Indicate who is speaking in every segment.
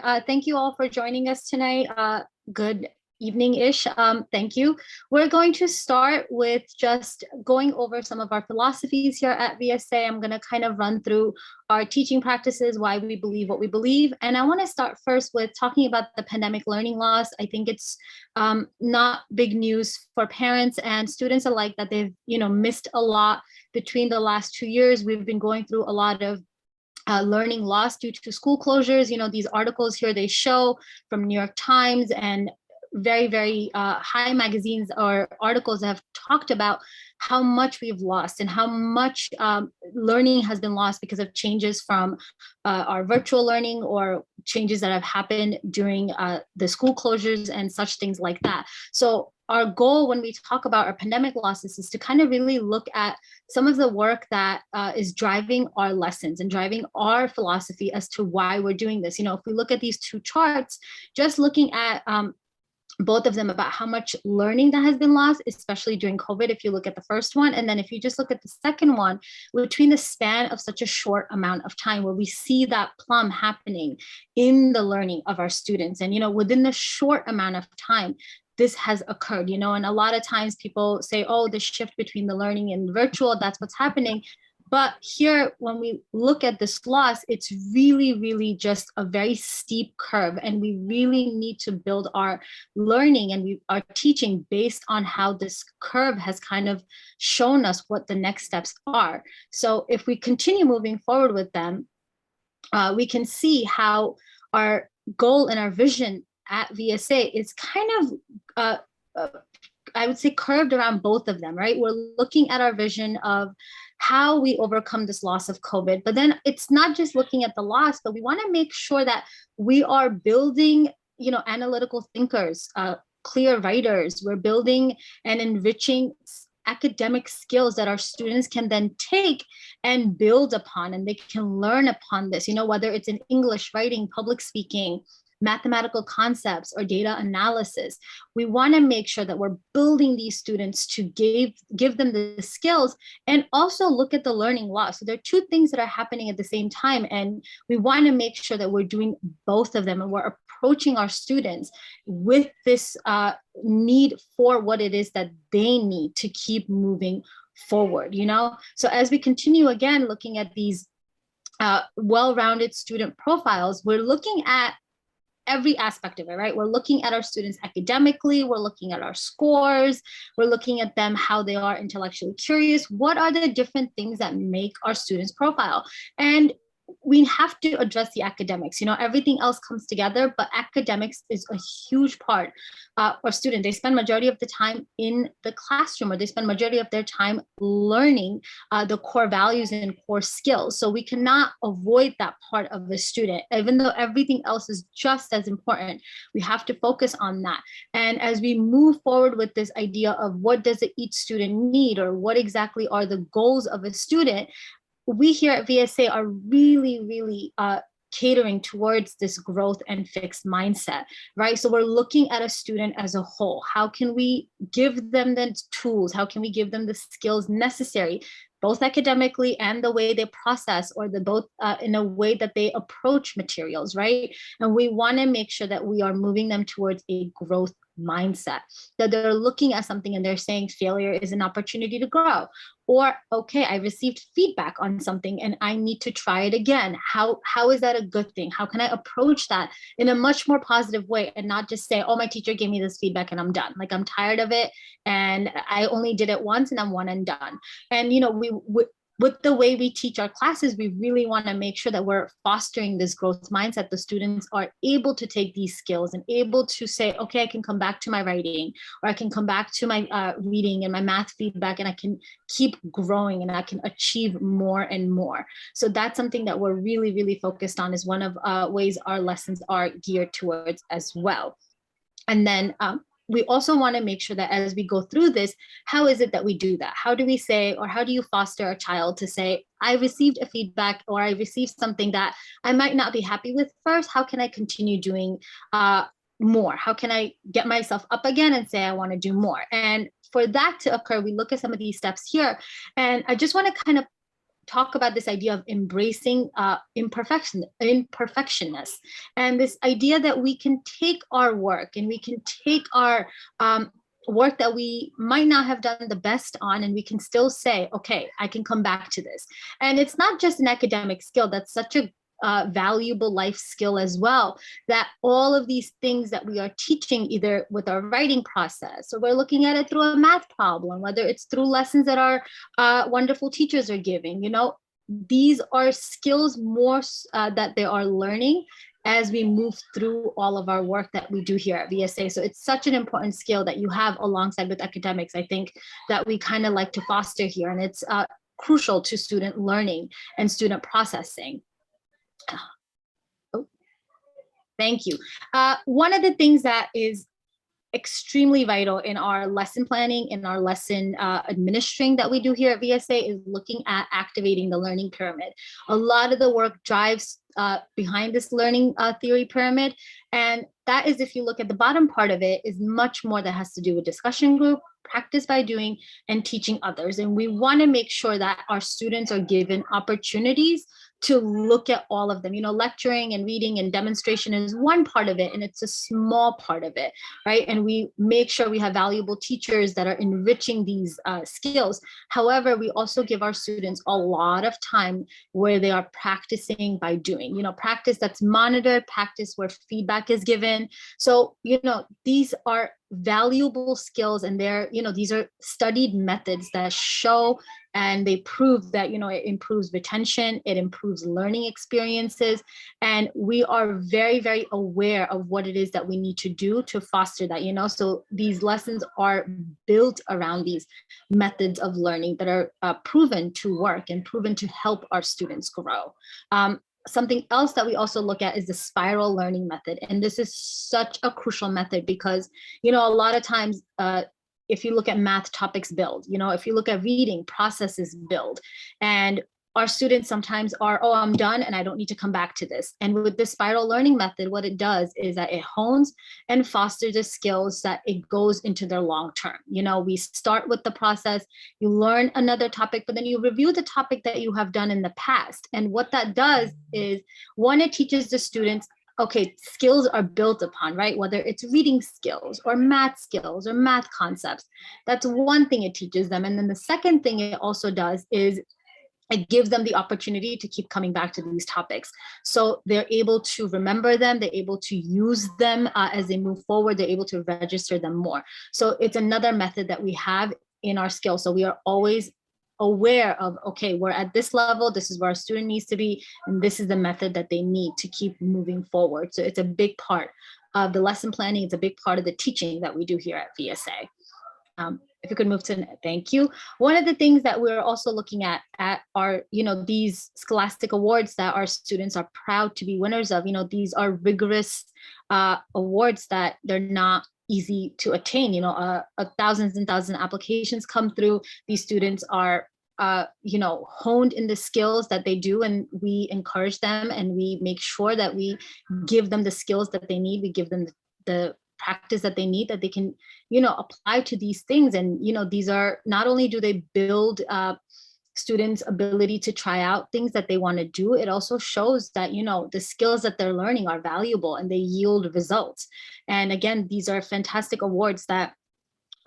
Speaker 1: Thank you all for joining us tonight. Good evening-ish. Thank you. We're going to start with just going over some of our philosophies here at VSA. I'm going to kind of run through our teaching practices, why we believe what we believe. And I want to start first with talking about the pandemic learning loss. I think it's not big news for parents and students alike that they've missed a lot between the last 2 years. We've been going through a lot of learning loss due to school closures. These articles here, they show from New York Times and very, very high magazines or articles that have talked about how much we've lost and how much learning has been lost because of changes from our virtual learning or changes that have happened during the school closures and such things like that. So our goal when we talk about our pandemic losses is to kind of really look at some of the work that is driving our lessons and driving our philosophy as to why we're doing this. If we look at these two charts, just looking at both of them about how much learning that has been lost, especially during COVID, if you look at the first one. And then if you just look at the second one, between the span of such a short amount of time where we see that plumb happening in the learning of our students. And, within the short amount of time, this has occurred, and a lot of times people say, oh, the shift between the learning and virtual, that's what's happening. But here, when we look at this loss, it's really, really just a very steep curve. And we really need to build our learning and our teaching based on how this curve has kind of shown us what the next steps are. So if we continue moving forward with them, we can see how our goal and our vision at VSA is kind of I would say curved around both of them, right? We're looking at our vision of how we overcome this loss of COVID, but then it's not just looking at the loss, but we want to make sure that we are building, analytical thinkers, clear writers. We're building and enriching academic skills that our students can then take and build upon, and they can learn upon this, whether it's in English, writing, public speaking, mathematical concepts, or data analysis. We want to make sure that we're building these students to give them the skills and also look at the learning loss. So there are two things that are happening at the same time, and we want to make sure that we're doing both of them and we're approaching our students with this need for what it is that they need to keep moving forward, So as we continue again looking at these well-rounded student profiles, we're looking at every aspect of it, right? We're looking at our students academically, we're looking at our scores, we're looking at them, how they are intellectually curious. What are the different things that make our students' profile? And we have to address the academics. Everything else comes together, but academics is a huge part. Or student, they spend majority of the time in the classroom, or they spend majority of their time learning the core values and core skills. So we cannot avoid that part of the student, even though everything else is just as important. We have to focus on that. And as we move forward with this idea of what does each student need, or what exactly are the goals of a student, we here at VSA are really, really catering towards this growth and fixed mindset, right? So we're looking at a student as a whole. How can we give them the tools? How can we give them the skills necessary, both academically and the way they process, or both in a way that they approach materials, right? And we want to make sure that we are moving them towards a growth mindset, that they're looking at something and they're saying failure is an opportunity to grow, or okay, I received feedback on something and I need to try it again. How is that a good thing? How can I approach that in a much more positive way and not just say, oh, my teacher gave me this feedback and I'm done, like I'm tired of it and I only did it once and I'm one and done. And with the way we teach our classes, we really want to make sure that we're fostering this growth mindset. The students are able to take these skills and able to say, okay, I can come back to my writing, or I can come back to my reading and my math feedback, and I can keep growing and I can achieve more and more. So that's something that we're really, really focused on, is one of ways our lessons are geared towards as well. And then we also want to make sure that as we go through this, how is it that we do that? How do we say, or how do you foster a child to say, I received a feedback, or I received something that I might not be happy with first. How can I continue doing more? How can I get myself up again and say, I want to do more? And for that to occur, we look at some of these steps here. And I just want to kind of talk about this idea of embracing imperfectionness, and this idea that we can take our work and we can take our work that we might not have done the best on, and we can still say, okay, I can come back to this. And it's not just an academic skill, that's such a valuable life skill as well, that all of these things that we are teaching, either with our writing process, or we're looking at it through a math problem, whether it's through lessons that our wonderful teachers are giving, these are skills more that they are learning as we move through all of our work that we do here at VSA. So it's such an important skill that you have alongside with academics, I think, that we kind of like to foster here. And it's crucial to student learning and student processing. Oh, thank you. One of the things that is extremely vital in our lesson planning, in our lesson administering that we do here at VSA, is looking at activating the learning pyramid. A lot of the work drives behind this learning theory pyramid. And that is, if you look at the bottom part of it, is much more that has to do with discussion group, practice by doing, and teaching others. And we want to make sure that our students are given opportunities to look at all of them. Lecturing and reading and demonstration is one part of it, and it's a small part of it, right? And we make sure we have valuable teachers that are enriching these skills. However, we also give our students a lot of time where they are practicing by doing, practice that's monitored, practice where feedback is given. So, these are valuable skills, and these are studied methods that show and they prove that it improves retention, it improves learning experiences, and we are very, very aware of what it is that we need to do to foster that. So these lessons are built around these methods of learning that are proven to work and proven to help our students grow. Something else that we also look at is the spiral learning method. And this is such a crucial method because, a lot of times, if you look at math, topics build, if you look at reading, processes build. And our students sometimes are, oh, I'm done and I don't need to come back to this. And with the spiral learning method, what it does is that it hones and fosters the skills that it goes into their long term. We start with the process, you learn another topic, but then you review the topic that you have done in the past. And what that does is, one, it teaches the students, okay, skills are built upon, right? Whether it's reading skills or math concepts, that's one thing it teaches them. And then the second thing it also does is it gives them the opportunity to keep coming back to these topics. So they're able to remember them, they're able to use them as they move forward, they're able to register them more. So it's another method that we have in our skills. So we are always aware of, okay, we're at this level, this is where our student needs to be, and this is the method that they need to keep moving forward. So it's a big part of the lesson planning, it's a big part of the teaching that we do here at VSA. If you could move to, thank you. One of the things that we're also looking at are, these scholastic awards that our students are proud to be winners of. These are rigorous awards that they're not easy to attain. Thousands and thousands of applications come through. These students are honed in the skills that they do, and we encourage them and we make sure that we give them the skills that they need. We give them the practice that they need, that they can, apply to these things. And, these are, not only do they build students' ability to try out things that they want to do, it also shows that, the skills that they're learning are valuable and they yield results. And again, these are fantastic awards that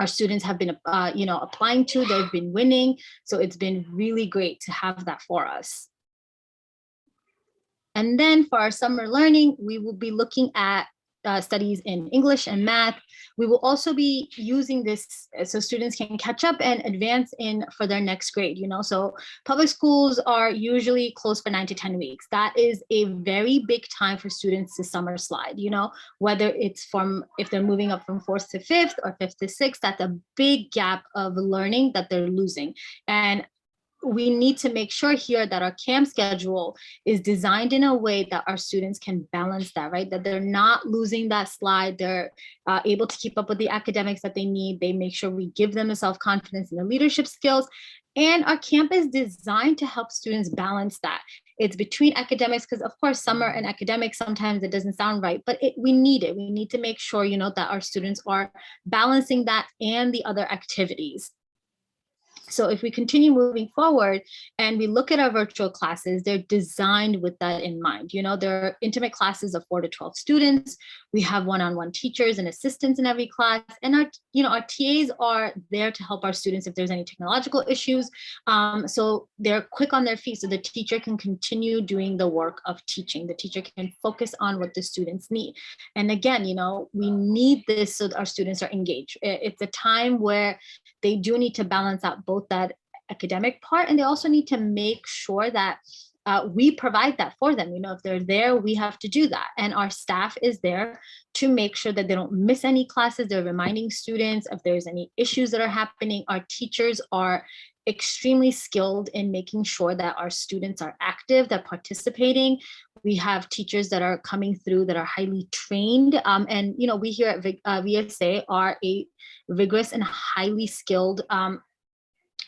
Speaker 1: our students have been, applying to, they've been winning. So it's been really great to have that for us. And then for our summer learning, we will be looking at studies in English and math. We will also be using this so students can catch up and advance for their next grade. So public schools are usually closed for 9 to 10 weeks. That is a very big time for students to summer slide, whether it's if they're moving up from 4th to 5th or 5th to 6th, that's a big gap of learning that they're losing. And we need to make sure here that our camp schedule is designed in a way that our students can balance that, right? That they're not losing that slide. They're able to keep up with the academics that they need. They make sure we give them the self-confidence and the leadership skills. And our camp is designed to help students balance that. It's between academics, because of course, summer and academics, sometimes it doesn't sound right, but we need it. We need to make sure, that our students are balancing that and the other activities. So if we continue moving forward and we look at our virtual classes, they're designed with that in mind. You know, there are intimate classes of 4 to 12 students. We have one-on-one teachers and assistants in every class. And our TAs are there to help our students if there's any technological issues. So they're quick on their feet so the teacher can continue doing the work of teaching. The teacher can focus on what the students need. And again, we need this so that our students are engaged. It's a time where they do need to balance out both that academic part, and they also need to make sure that we provide that for them. If they're there, we have to do that. And our staff is there to make sure that they don't miss any classes. They're reminding students if there's any issues that are happening. Our teachers are extremely skilled in making sure that our students are active, that participating. We have teachers that are coming through that are highly trained. And, we here at VSA are a rigorous and highly skilled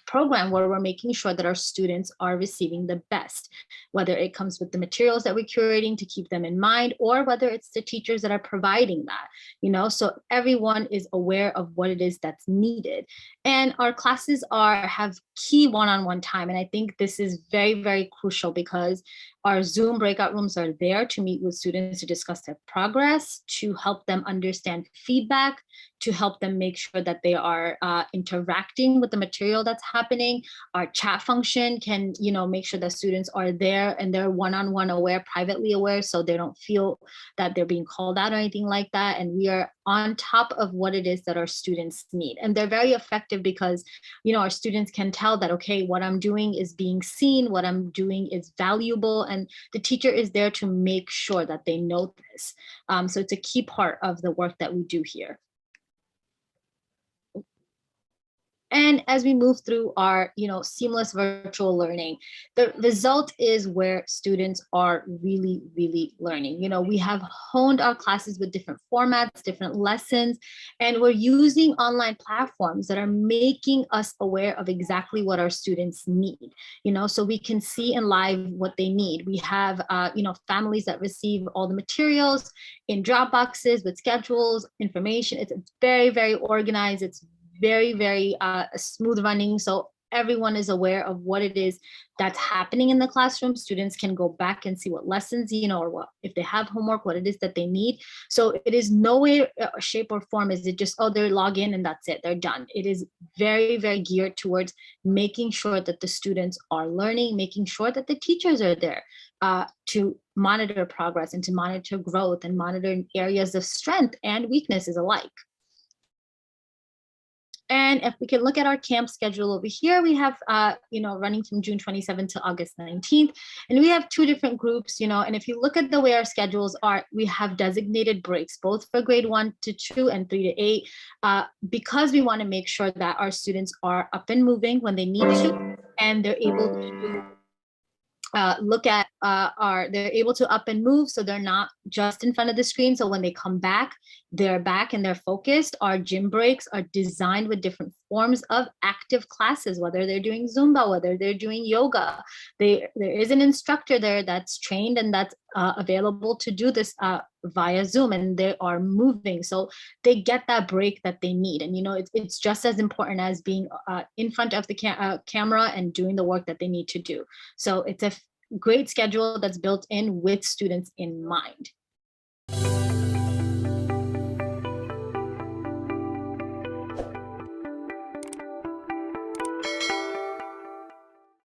Speaker 1: program where we're making sure that our students are receiving the best, whether it comes with the materials that we're curating to keep them in mind, or whether it's the teachers that are providing that, so everyone is aware of what it is that's needed. And our classes have key one-on-one time. And I think this is very, very crucial because our Zoom breakout rooms are there to meet with students to discuss their progress, to help them understand feedback, to help them make sure that they are interacting with the material that's happening. Our chat function can, make sure that students are there and they're one-on-one aware, privately aware, so they don't feel that they're being called out or anything like that. And we are on top of what it is that our students need. And they're very effective because, our students can tell that, okay, what I'm doing is being seen, what I'm doing is valuable, and the teacher is there to make sure that they know this. So it's a key part of the work that we do here. And as we move through our, seamless virtual learning, the result is where students are really, really learning. We have honed our classes with different formats, different lessons, and we're using online platforms that are making us aware of exactly what our students need, so we can see in live what they need. We have, families that receive all the materials in Dropboxes with schedules, information. It's very, very organized. It's very, very smooth running. So everyone is aware of what it is that's happening in the classroom. Students can go back and see what lessons, or what, if they have homework, what it is that they need. So it is no way, shape or form is it just, oh, they log in and that's it, they're done. It is very, very geared towards making sure that the students are learning, making sure that the teachers are there to monitor progress and to monitor growth and monitor areas of strength and weaknesses alike. And if we can look at our camp schedule over here, we have, running from June 27th to August 19th. And we have 2 different groups, and if you look at the way our schedules are, we have designated breaks, both for grade 1 to 2 and 3 to 8, because we want to make sure that our students are up and moving when they need to, and they're able to they're able to up and move, so they're not just in front of the screen. So when they come back, they're back and they're focused. Our gym breaks are designed with different forms of active classes, whether they're doing Zumba, whether they're doing yoga. There is an instructor there that's trained and that's available to do this via Zoom, and they are moving. So they get that break that they need. And, it's just as important as being in front of the camera and doing the work that they need to do. So it's a great schedule that's built in with students in mind.